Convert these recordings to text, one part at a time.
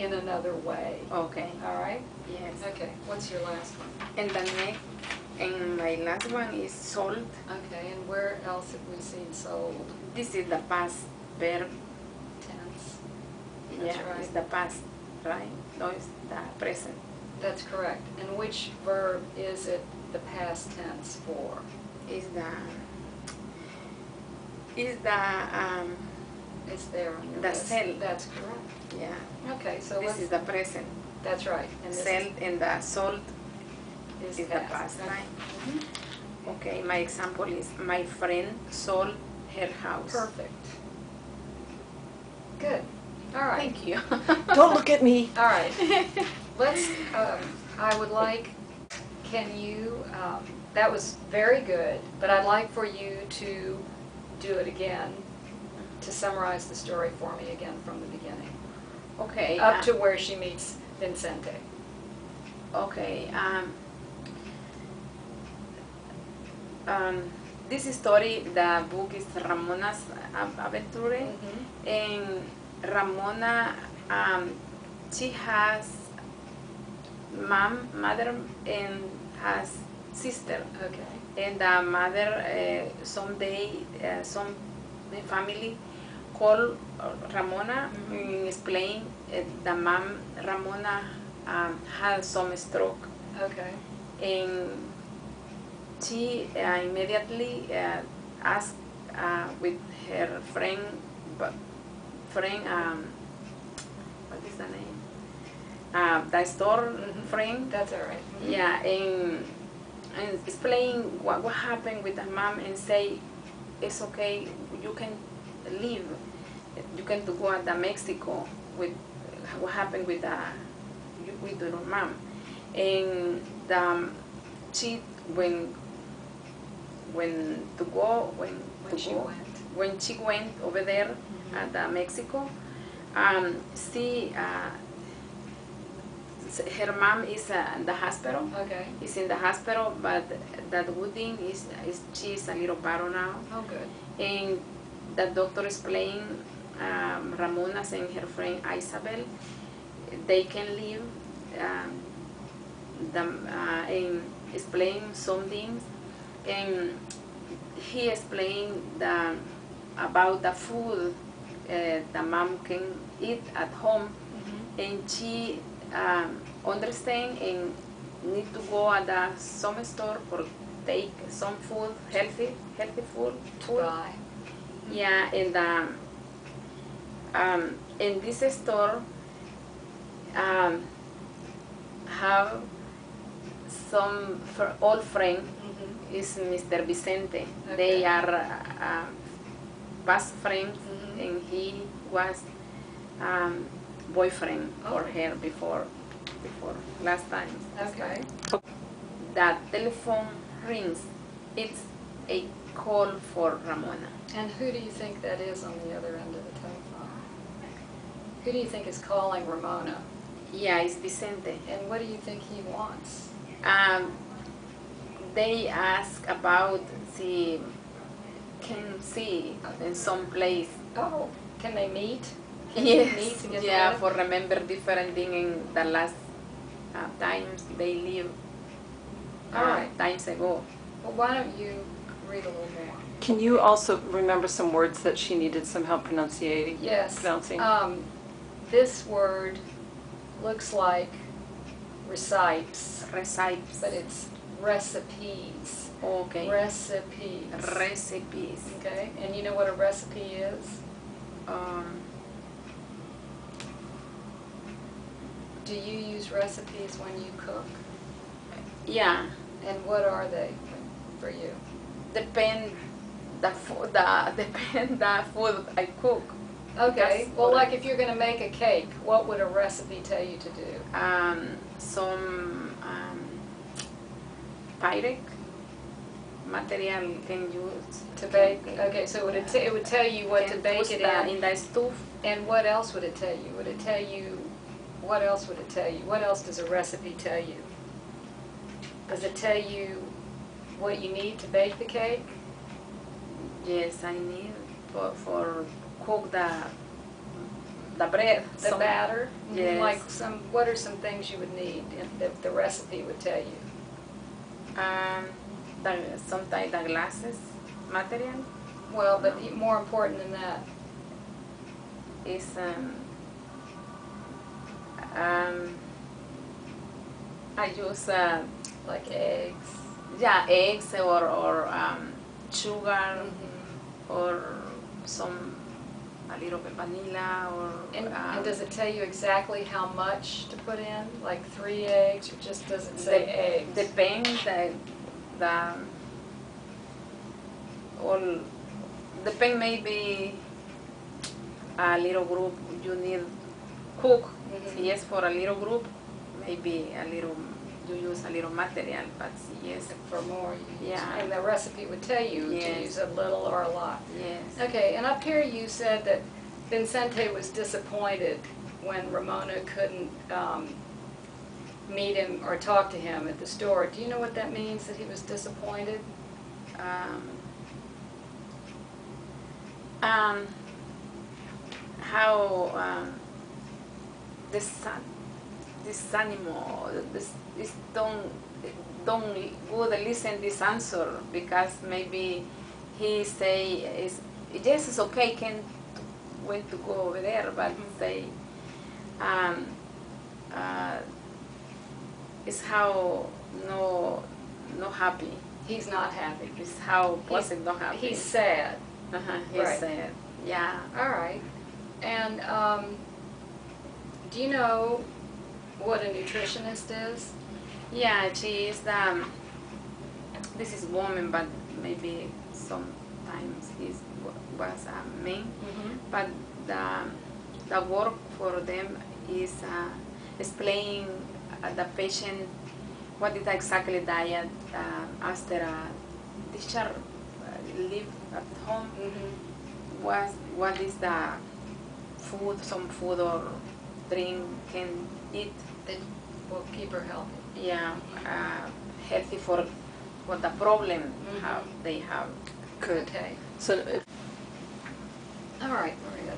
in another way. Okay. All right? Yes. Okay, what's your last one? And my last one is sold. Okay, and where else have we seen sold? This is the past verb. Tense. That's Yeah, right. it's the past, right? No, it's the present. That's correct. And which verb is it the past tense for? Is the It's there on your the list. cell. That's correct. Yeah. Okay, so This is the present. that's right. And this Sold and the sold is is the past, Okay. right? Mhm. Okay, my example is my friend sold her house. Perfect. Good. All right. Thank you. Don't look at me. All right. Let's, I would like, can you, that was very good, but I'd like for you to do it again, to summarize the story for me again from the beginning, Okay. up to where she meets Vincente. Okay. This story, the book is Ramona's Aventure, and Ramona, she has mother, and has sister. Okay. And the mother, someday, some family call Ramona and explain the mom, Ramona, had some stroke. Okay. And she immediately asked with her friend, what is the name? The store friend. That's all right. Yeah, and explain what happened with the mom and say, it's okay, you can leave, you can go to Mexico with what happened with your mom. And she when she went over there at Mexico, she her mom is in the hospital. Okay. Is in the hospital, but that Wooding is she's a little better now. Oh, good. And the doctor is playing Ramona and her friend Isabel. They can leave. And explain some things, and he explained about the food the mom can eat at home, and she understand and need to go at some store for take some food, healthy food. Bye. Yeah, and in this store have some old friend is Mr. Vicente. Okay. They are past friends, and he was boyfriend for her before last time. Okay. The telephone rings. It's a call for Ramona. And who do you think that is on the other end of the telephone? Who do you think is calling Ramona? Yeah, it's Vicente. And what do you think he wants? They ask about the can see in some place. Oh, can they meet? Can they meet Yes, to get yeah, together? for remember different thing in the last times they live. All right. Times ago. Well, why don't you read a little more? Can you also remember some words that she needed some help pronouncing? Yes. Pronouncing. This word looks like recites, Recipes. but it's recipes. Okay. Recipes. Recipes. Okay, and you know what a recipe is? Do you use recipes when you cook? Yeah. And what are they for you? Depend the food I cook. Okay, That's well, what like if you're going to make a cake, what would a recipe tell you to do? Some pyrrhic material can use To bake? Okay, so it would tell you what to can bake put it in the stove. And what else would it tell you? Would it tell you, what else would it tell you? What else does a recipe tell you? Does it tell you what you need to bake the cake? Yes, I need for cook the the bread. The batter? Yes. Like what are some things you would need if the recipe would tell you? Sometimes the glasses material Well, but more important than that. is I use Like eggs. eggs or sugar Mm-hmm. or some a little bit vanilla or And does it tell you exactly how much to put in? Like 3 eggs, or just does it say eggs? depends the all depend maybe a little group you need cook. Mhm. Yes, for a little group maybe a little you use a little material, but yes, For more, you use. Yeah. And the recipe would tell you to Yes. use a little or a lot. yes. Okay, and up here you said that Vincente was disappointed when Ramona couldn't meet him or talk to him at the store. Do you know what that means, that he was disappointed? How this animal this don't good listen this answer because maybe he say is yes it's okay can went to go over there but say it's how no happy. He's not happy. It's how positive not happy. He's sad. He's Right. sad. Yeah. All right. And do you know what a nutritionist is? Yeah, she is this is woman, but maybe sometimes was a man. Mm-hmm. But the work for them is explaining the patient what is exactly diet after a teacher live at home. Mm-hmm. What is the food, some food or drink can eat. That will keep her healthy. Yeah, healthy for the problem how they have. Good. Okay. So All right, Maria.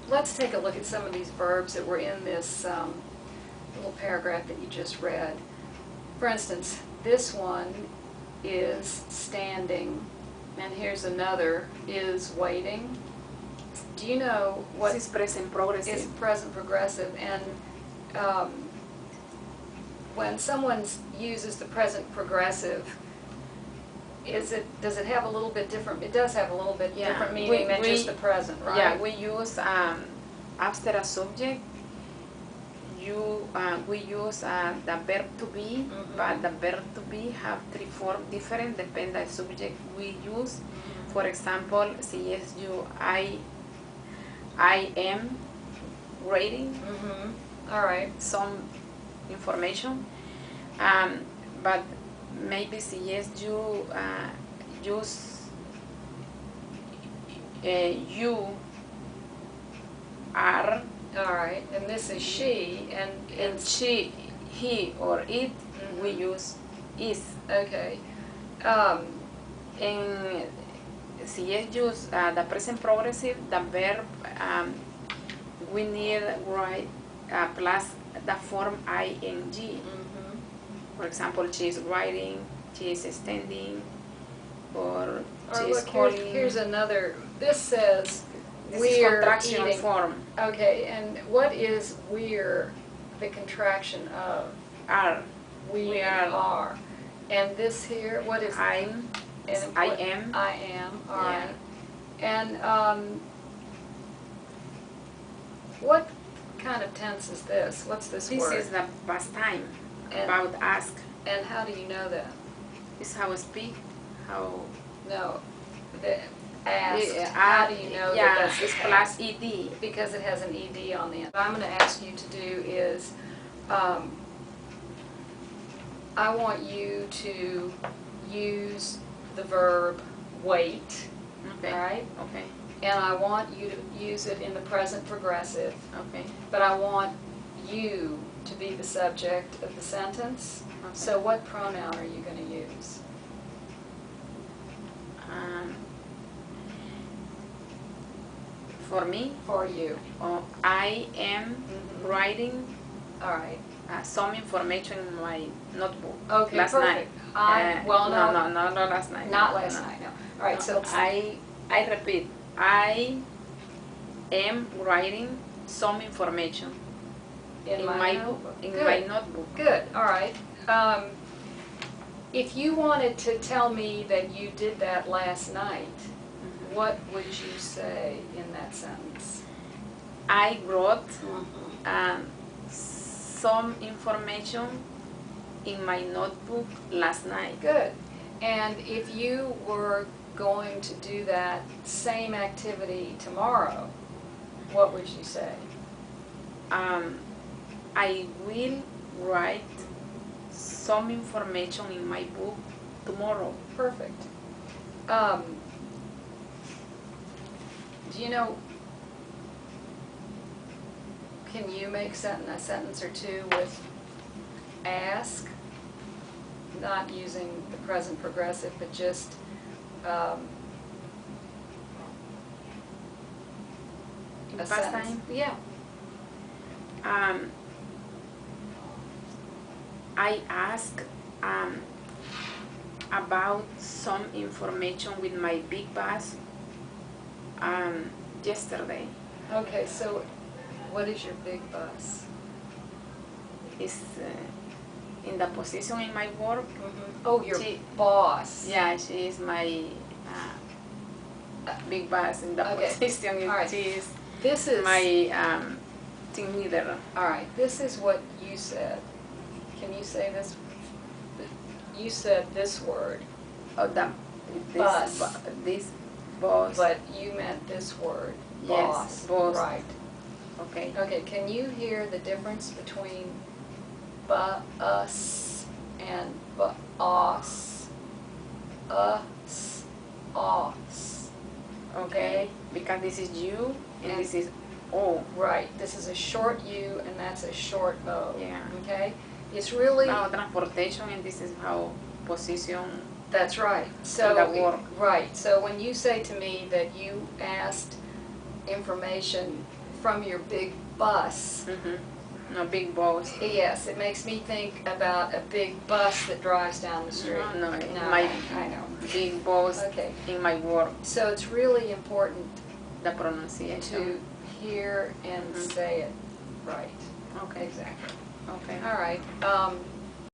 Let's take a look at some of these verbs that were in this little paragraph that you just read. For instance, this one is standing, and here's another, is waiting. Do you know what This is present progressive. is present progressive? And when someone uses the present progressive, does it have a little bit different? It does have a little bit Yeah. different meaning than just the present, right? Yeah, we use after a subject. We use the verb to be, but the verb to be have 3 forms different depend the subject we use. For example, si es you, I am reading All right. some information, but maybe si yes you use you are. All right. And this is she, and And she, he, or it, we use is. okay. And si yes use the present progressive, the verb we need write plus the form ing. For example, she is writing, she is standing, or she Or is look, calling. here's another. This says This is we're contraction eating. form. Okay, and what is we're the contraction of? Are. We are. And this here, what is I'm. and I what- am. I am. All Yeah. right. And what kind of tense is this? What's this This word? is the past time And- about ask. And how do you know that? This is how I speak. How. No. The asked. Yeah, How do you know yeah, that that's the it's past? plus ed. Because it has an ed on the end. What I'm going to ask you to do is, I want you to use the verb wait, Okay. all right? Okay. And I want you to use it in the present progressive, Okay. but I want you to be the subject of the sentence. Okay. So what pronoun are you going to use? For me, For you. I am Mhm. writing All right. some information in my notebook Okay, last perfect. night. No, No, last night. not no, last no. night, no. All right, No, so I repeat, I am writing some information in my my notebook. book, in Good. my notebook. Good, all right. If you wanted to tell me that you did that last night, what would you say in that sentence? I wrote some information in my notebook last night. Good. And if you were going to do that same activity tomorrow, what would you say? I will write some information in my book tomorrow. Perfect. Do you know, can you make a sentence or two with ask? Not using the present progressive, but just In a past sentence. time, Yeah. I asked about some information with my big boss yesterday. Okay, so what is your big boss? Is in the position in my work. Oh, your She- boss. Yeah, she is my big boss in the Okay. position. All right. She is This is my team leader. all right. This is what you said. Can you say this? You said this word, Oh, Boss. This boss. but you meant this word, Yes, boss. boss. Right. Okay. Okay. Can you hear the difference between us and us? Us, us. Okay. Because this is you and And- this is O. Right. This is a short U and that's a short O. Yeah. Okay. It's really. Now transportation and this is how position. That's right. So the work. right. So when you say to me that you asked information from your big bus, No big boss. yes, it makes me think about a big bus that drives down the street. No, I know. big boss Okay. in my work. So it's really important The pronunciation. to hear and say it right. Okay. Exactly. Okay. All right.